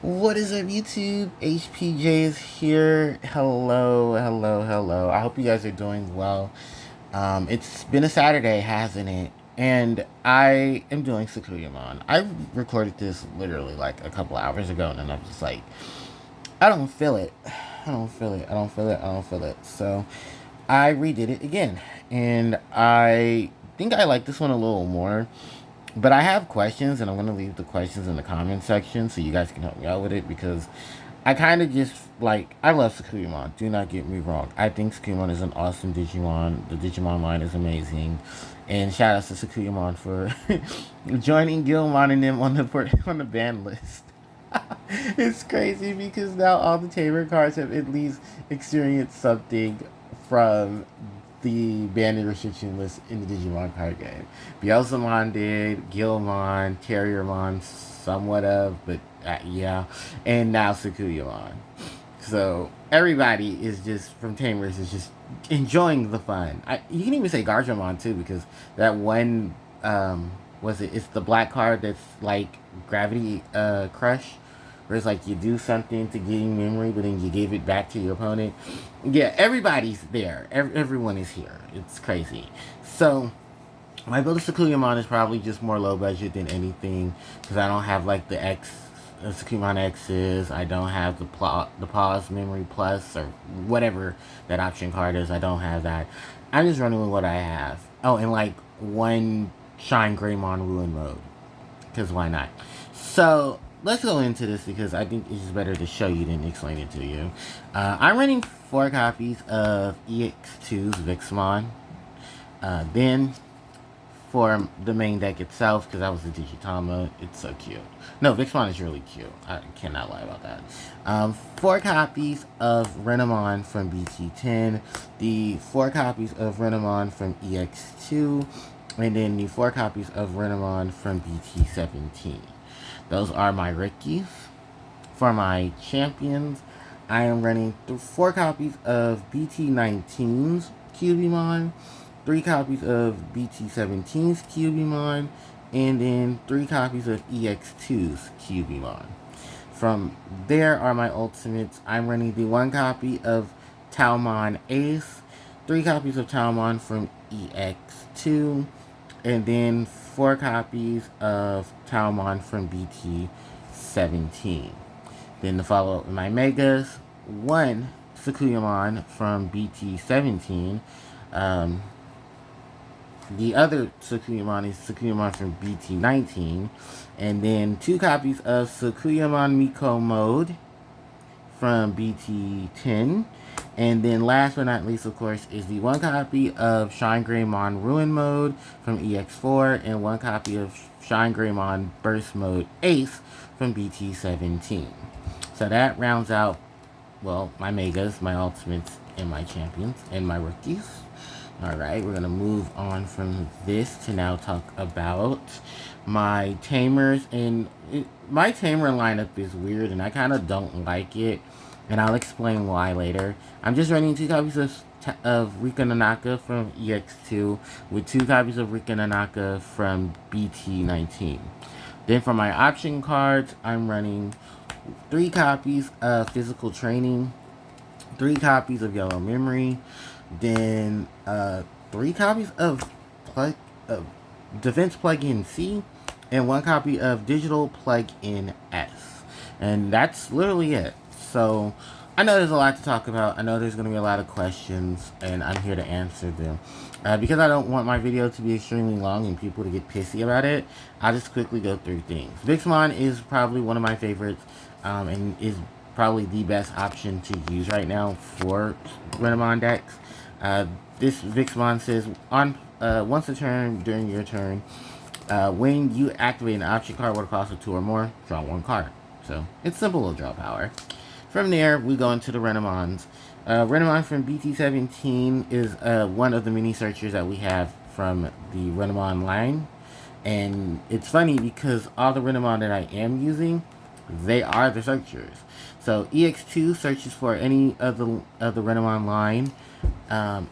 What is up, YouTube? HPJ is here. Hello. I hope you guys are doing well. It's been a Saturday, hasn't it? And I am doing Sakuyamon. I recorded this literally like a couple hours ago, and I'm just like, I don't feel it. I don't feel it. I don't feel it. I don't feel it. So I redid it again, and I think I like this one a little more. But I have questions, and I'm going to leave the questions in the comment section so you guys can help me out with it because I kind of just like, I love Sakuyamon. Do not get me wrong. I think Sakuyamon is an awesome Digimon. The Digimon line is amazing. And shout out to Sakuyamon for joining Gilmon and them on the ban list. It's crazy because now all the Tamer cards have at least experienced something from the banding restriction list in the Digimon card game. Beelzemon did, Gilmon, Terriermon, somewhat of, but yeah, and now Sakuyamon. So everybody is just from Tamers is just enjoying the fun. You can even say Garjamon too because that one was it? It's the black card that's like Gravity Crush, where it's like you do something to gain memory, but then you give it back to your opponent. Yeah, everybody's there. Everyone is here. It's crazy. So my build of Sakuyamon is probably just more low budget than anything because I don't have like the Sakuyamon X's. I don't have the pause memory plus or whatever that option card is. I don't have that. I'm just running with what I have. Oh, and like one Shine Greymon Ruin mode because why not? So let's go into this because I think it's better to show you than explain it to you. I'm running 4 copies of EX2's Vixmon. Then for the main deck itself, because that was the Digitama, it's so cute. No, Vixmon is really cute. I cannot lie about that. 4 copies of Renamon from BT10, the 4 copies of Renamon from EX2, and then the 4 copies of Renamon from BT17. Those are my rookies. For my champions, I am running 4 copies of BT19's Cubimon, 3 copies of BT17's Cubimon, and then 3 copies of EX2's Cubimon. From there are my ultimates. I'm running the 1 copy of Taomon Ace, 3 copies of Taomon from EX2, and then 4 copies of Taomon from BT17. Then to follow up with my Megas, 1 Sakuyamon from BT17. The other Sakuyamon is Sakuyamon from BT19. And then 2 copies of Sakuyamon Miko Mode from BT10. And then last but not least, of course, is the 1 copy of Shine Greymon Ruin Mode from EX4 and 1 copy of Shine Greymon Burst Mode Ace from BT17. So that rounds out, well, my Megas, my Ultimates, and my Champions, and my Rookies. Alright, we're going to move on from this to now talk about my Tamers. And my Tamer lineup is weird, and I kind of don't like it. And I'll explain why later. I'm just running 2 copies of Rika Nanaka from EX2 with 2 copies of Rika Nanaka from BT19. Then for my option cards, I'm running 3 copies of Physical Training, 3 copies of Yellow Memory, then 3 copies of Defense Plug-in C, and 1 copy of Digital Plug-in S. And that's literally it. So I know there's a lot to talk about. I know there's going to be a lot of questions, and I'm here to answer them. Because I don't want my video to be extremely long and people to get pissy about it, I'll just quickly go through things. Vixmon is probably one of my favorites, and is probably the best option to use right now for Renamon decks. This Vixmon says, once a turn during your turn, when you activate an option card with a cost of 2 or more, draw 1 card. So it's simple to draw power. From there, we go into the Renamons. Renamon from BT17 is one of the mini searchers that we have from the Renamon line. And it's funny because all the Renamon that I am using, they are the searchers. So EX2 searches for any of the Renamon line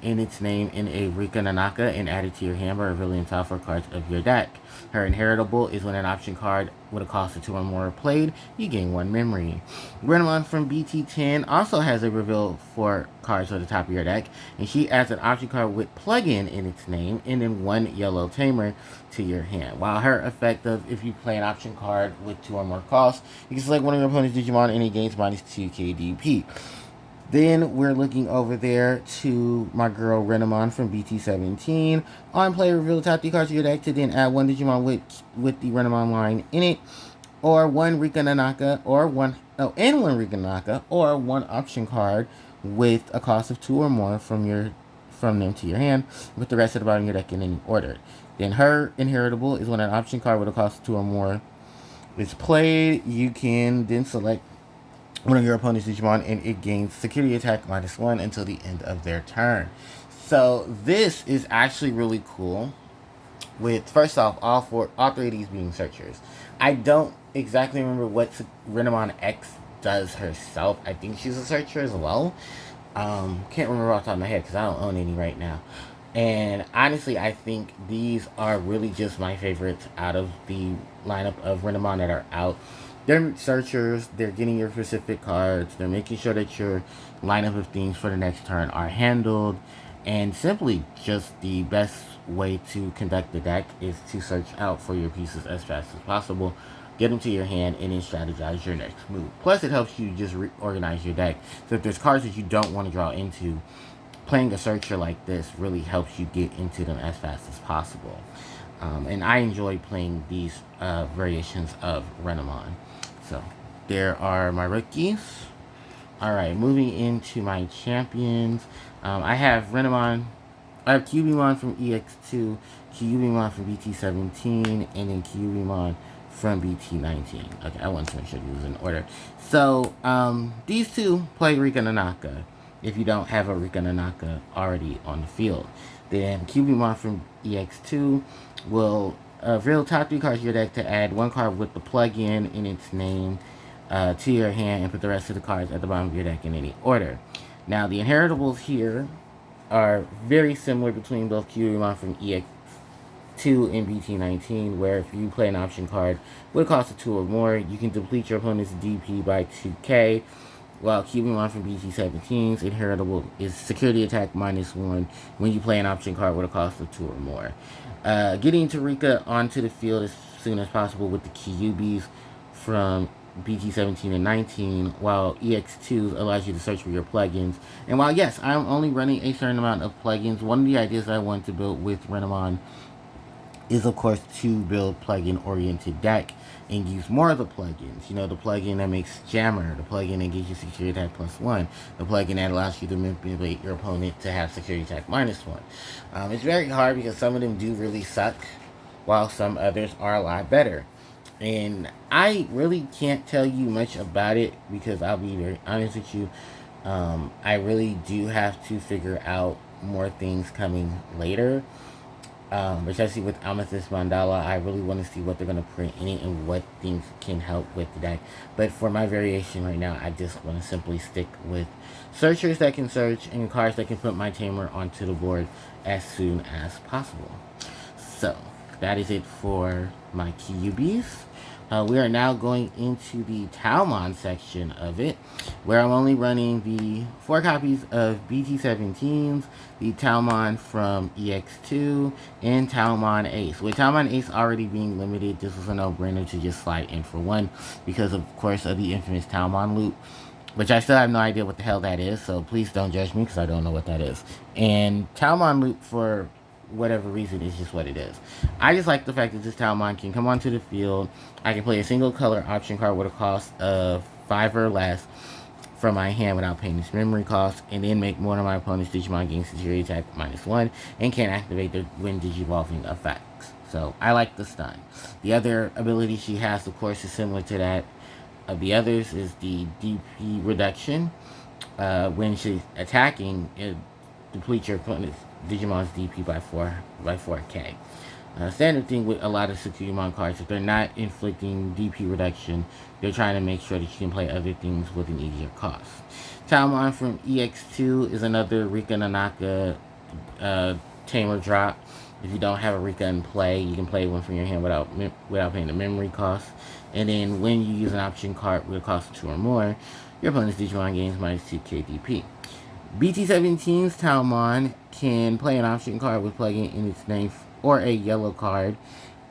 in its name in a Rika Nanaka and add it to your hand by revealing top 4 cards of your deck. Her inheritable is when an option card with a cost of 2 or more played, you gain 1 memory. Renamon from BT10 also has a reveal 4 cards at the top of your deck, and she adds an option card with plug-in in its name, and then 1 yellow tamer to your hand. While her effect of if you play an option card with 2 or more costs, you can select one of your opponent's Digimon and it gains minus 2 KDP. Then we're looking over there to my girl Renamon from BT17. On play, reveal the top 3 cards of your deck to then add 1 Digimon with the Renamon line in it, or 1 Rika Nanaka, or 1 Rika Nanaka, or 1 option card with a cost of 2 or more from them to your hand, with the rest of the bottom of your deck in any order. Then her inheritable is when an option card with a cost of 2 or more is played. You can then select one of your opponent's Digimon, and it gains security attack -1 until the end of their turn. So this is actually really cool. With first off, all 3 of these being searchers. I don't exactly remember what Renamon X does herself. I think she's a searcher as well. Can't remember off the top of my head because I don't own any right now. And honestly, I think these are really just my favorites out of the lineup of Renamon that are out. They're searchers, they're getting your specific cards, they're making sure that your lineup of things for the next turn are handled, and simply just the best way to conduct the deck is to search out for your pieces as fast as possible, get them to your hand, and then strategize your next move. Plus, it helps you just reorganize your deck. So if there's cards that you don't want to draw into, playing a searcher like this really helps you get into them as fast as possible. And I enjoy playing these variations of Renamon. So, there are my rookies. Alright, moving into my champions. I have Renamon. I have Cubimon from EX2, Cubimon from BT17, and then Cubimon from BT19. Okay, I want to make sure these was in order. So, these two play Rika Nanaka, if you don't have a Rika Nanaka already on the field. Then Cubimon from EX2 will reveal top 3 cards of your deck to add 1 card with the plug-in in its name to your hand, and put the rest of the cards at the bottom of your deck in any order. Now, the inheritables here are very similar between both Cubimon from EX2 and BT19, where if you play an option card with a cost of 2 or more, you can deplete your opponent's DP by 2k, while Cubimon from BT17's inheritable is security attack -1 when you play an option card with a cost of 2 or more. Getting Rika onto the field as soon as possible with the Kyubis from BT17 and 19, while EX2 allows you to search for your plugins. And while, yes, I'm only running a certain amount of plugins, one of the ideas I want to build with Renamon is, of course, to build plugin-oriented deck and use more of the plugins. You know, the plugin that makes Jammer, the plugin that gives you security attack +1, the plugin that allows you to manipulate your opponent to have security attack -1. It's very hard because some of them do really suck, while some others are a lot better. And I really can't tell you much about it because I'll be very honest with you. I really do have to figure out more things coming later. Especially with Amethyst Mandala, I really want to see what they're going to print in it and what things can help with the deck. But for my variation right now, I just want to simply stick with searchers that can search and cards that can put my tamer onto the board as soon as possible. So, that is it for my Kyubis. We are now going into the Talmon section of it, where I'm only running the 4 copies of BT17s, the Talmon from EX2, and Talmon Ace. With Talmon Ace already being limited, this was a no-brainer to just slide in for 1, because of course of the infamous Talmon loop, which I still have no idea what the hell that is, so please don't judge me because I don't know what that is. And Talmon loop, for whatever reason, is just what it is. I just like the fact that this Talmon can come onto the field. I can play a single color option card with a cost of 5 or less from my hand without paying its memory cost, and then make one of my opponent's Digimon gain security attack -1 and can't activate their when Digivolving effects. So I like the stun. The other ability she has, of course, is similar to that of the others, is the DP reduction. When she's attacking, it depletes your opponent's Digimon's DP by 4k. Standard thing with a lot of Sakuyamon cards, if they're not inflicting DP reduction, they're trying to make sure that you can play other things with an easier cost. Talmon from EX2 is another Rika Nanaka tamer drop. If you don't have a Rika in play, you can play one from your hand without paying the memory cost. And then when you use an option card with a cost of 2 or more, your opponent's Digimon gains minus 2 KDP. BT17's Talmon can play an option card with plug-in in its name, or a yellow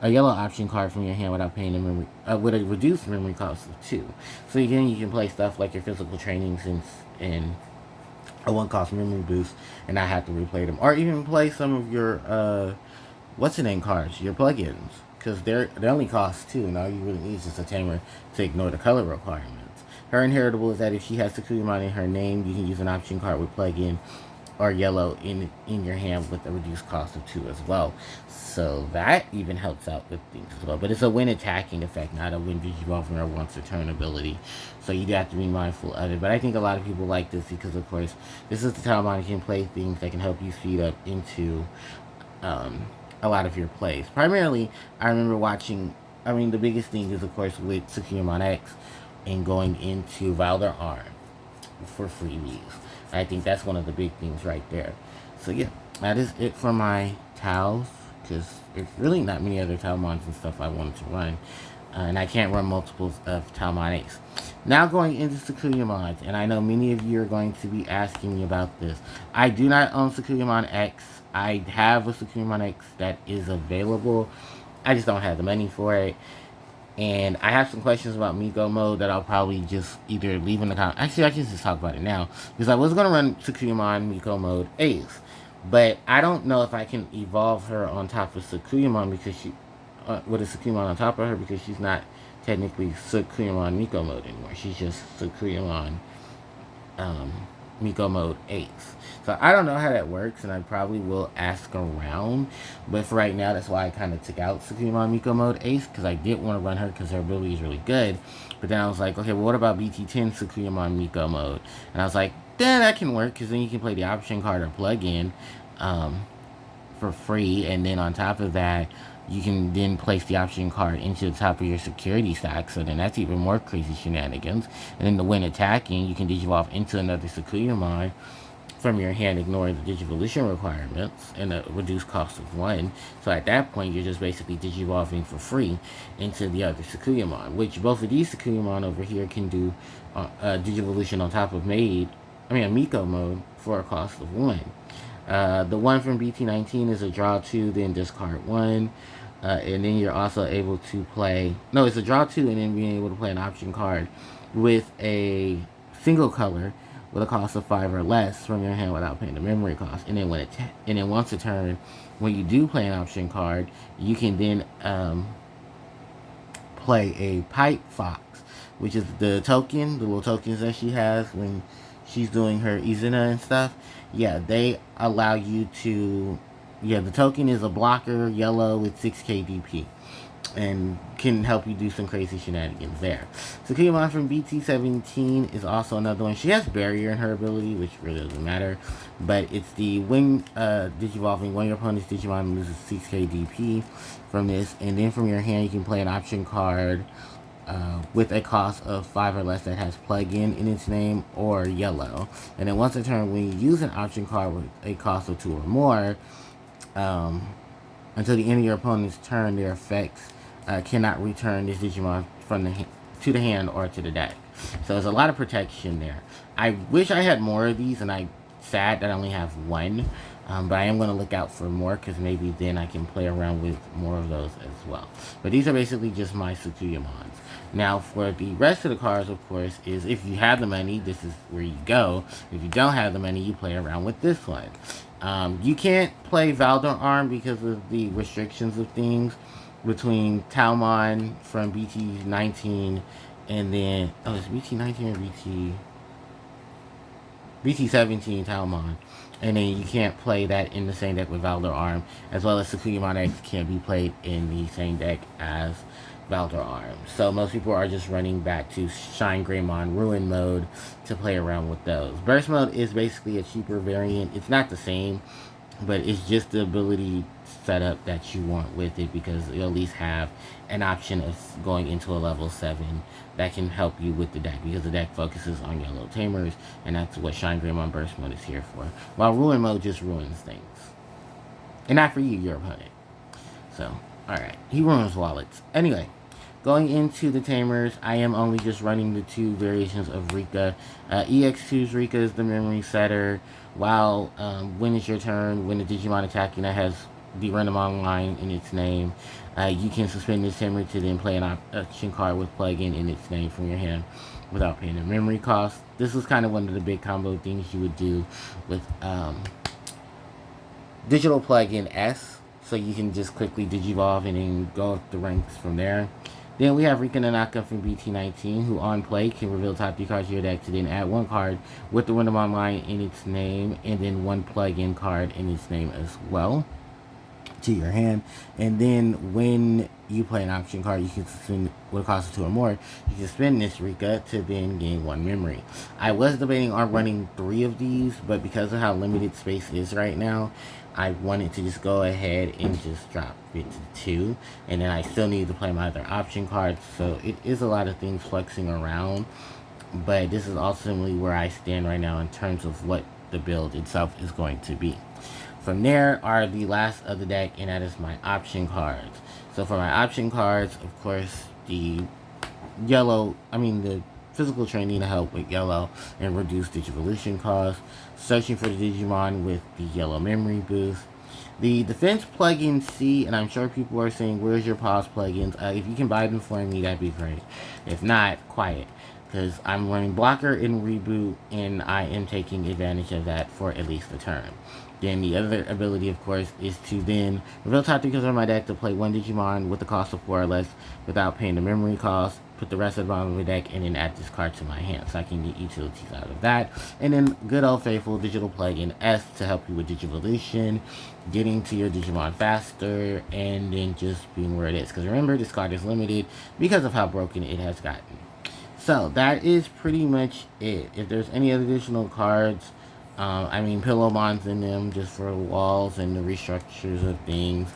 option card from your hand without paying a memory, with a reduced memory cost of 2. So again, you can play stuff like your physical trainings and a 1-cost memory boost and not have to replay them, or even play some of your what's the name cards, your plugins, because they only cost 2, and all you really need is just a tamer to ignore the color requirements. Her inheritable is that if she has Sakuyamon in her name, you can use an option card with plug-in or yellow in your hand with a reduced cost of 2 as well. So that even helps out with things as well. But it's a when attacking effect, not a when digivolving or once a turn ability. So you have to be mindful of it. But I think a lot of people like this because, of course, this is the time you can play things that can help you speed up into a lot of your plays. Primarily, I remember watching, the biggest thing is, of course, with Sakuyamon X and going into Valder R for freebies. I think that's one of the big things right there. So yeah, that is it for my Taos, because there's really not many other Talmons and stuff I wanted to run. And I can't run multiples of Talmon X. Now going into Sakuyamon, and I know many of you are going to be asking me about this. I do not own Sakuyamon X. I have a Sakuyamon X that is available. I just don't have the money for it. And I have some questions about Miko mode that I'll probably just either leave in the comments. Actually, I can just talk about it now. Because I was going to run Sakuyamon Miko mode Ace. But I don't know if I can evolve her on top of Sakuyamon because she... with a Sakuyamon on top of her, because she's not technically Sakuyamon Miko mode anymore. She's just Sakuyamon Miko mode Ace. So I don't know how that works, and I probably will ask around. But for right now, that's why I kind of took out Sakuyamon Miko mode Ace, because I did want to run her because her ability is really good. But then I was like, okay, well, what about BT10 Sakuyamon Miko mode? And I was like, then that can work, because then you can play the option card or plug-in for free. And then on top of that, you can then place the option card into the top of your security stack, so then that's even more crazy shenanigans. And then when attacking, you can digivolve into another Sakuyamon from your hand, ignoring the digivolution requirements and a reduced cost of 1. So at that point, you're just basically digivolving for free into the other Sakuyamon, which both of these Sakuyamon over here can do digivolution on top of a Miko mode for a cost of 1. The one from BT19 is a draw 2, then discard 1. And then you're also able to play... No, it's a draw 2 and then being able to play an option card with a single color with a cost of 5 or less from your hand without paying the memory cost. And then once a turn, when you do play an option card, you can then play a Pipe Fox, which is the little tokens that she has when she's doing her Izuna and stuff. Yeah, they allow you to... Yeah, the token is a blocker, yellow, with 6 KDP. And can help you do some crazy shenanigans there. Sakuyamon from BT17 is also another one. She has barrier in her ability, which really doesn't matter. But it's the when digivolving, when your opponent's Digimon loses 6 KDP from this. And then from your hand, you can play an option card with a cost of 5 or less that has plug-in in its name or yellow. And then once a turn, when you use an option card with a cost of 2 or more, until the end of your opponent's turn, their effects cannot return this Digimon from to the hand or to the deck. So there's a lot of protection there. I wish I had more of these, and I'm sad that I only have one. But I am going to look out for more, because maybe then I can play around with more of those as well. But these are basically just my Sakuyamons. Now, for the rest of the cards, of course, is if you have the money, this is where you go. If you don't have the money, you play around with this one. You can't play Valdor Arm because of the restrictions of things between Talmon from BT19 and then... Oh, it's BT19 or BT17 Talmon. And then you can't play that in the same deck with Valdor Arm, as well as Sakuyamon X can't be played in the same deck as Valdor Arm. So most people are just running back to Shine Greymon Ruin mode to play around with those. Burst mode is basically a cheaper variant. It's not the same, but it's just the ability setup that you want with it, because you'll at least have an option of going into a level 7 that can help you with the deck, because the deck focuses on yellow tamers, and that's what Shine Greymon Burst mode is here for. While Ruin mode just ruins things. And not for you, your opponent. So, alright. He ruins wallets. Anyway, Going into the tamers, I am only just running the 2 variations of Rika. EX2's Rika is the memory setter, while when it's your turn, when the Digimon attacking that has the Renamon line in its name, you can suspend this tamer to then play an option card with plug-in in its name from your hand without paying a memory cost. This was kind of one of the big combo things you would do with digital plug-in S, so you can just quickly digivolve and then go up the ranks from there. Then we have Rika Nanaka from BT19, who on play can reveal top 3 cards of your deck to then add 1 card with the Renamon line in its name, and then 1 plug-in card in its name as well to your hand. And then when you play an option card, you can spend what it costs 2 or more. You can spend this Rika to then gain 1 memory. I was debating on running 3 of these, but because of how limited space is right now, I wanted to just go ahead and just drop it to 2, and then I still need to play my other option cards, so it is a lot of things flexing around, but this is ultimately where I stand right now in terms of what the build itself is going to be. From there are the last of the deck, and that is my option cards. So for my option cards, of course, the physical training to help with yellow and reduce Digivolution costs. Searching for the Digimon with the yellow memory boost. The defense plugin C, and I'm sure people are saying, where's your pause plugins? If you can buy them for me, that'd be great. If not, quiet. Because I'm running blocker and reboot, and I am taking advantage of that for at least a turn. Then the other ability, of course, is to then reveal top 3 cards on my deck to play 1 Digimon with the cost of 4 or less without paying the memory cost. Put the rest of the bottom of the deck and then add this card to my hand, so I can get utilities out of that. And then good old faithful digital plug-in S to help you with Digivolution, getting to your Digimon faster, and then just being where it is. Because remember, this card is limited because of how broken it has gotten. So that is pretty much it. If there's any other additional cards, Pillowmon's in them just for walls and the restructures of things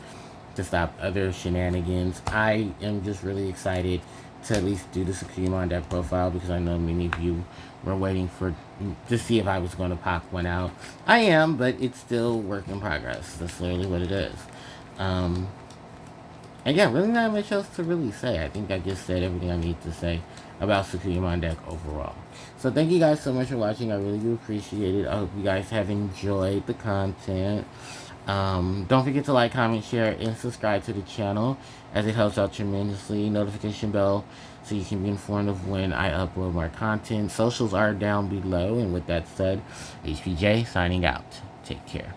to stop other shenanigans. I am just really excited to at least do the Sakuyamon deck profile, because I know many of you were waiting to see if I was going to pop one out. I am, but it's still work in progress. That's literally what it is. And yeah, really not much else to really say. I think I just said everything I need to say about Sakuyamon deck overall. So thank you guys so much for watching. I really do appreciate it. I hope you guys have enjoyed the content. Don't forget to like, comment, share, and subscribe to the channel, as it helps out tremendously. Notification bell so you can be informed of when I upload more content. Socials are down below. And with that said, HPJ signing out. Take care.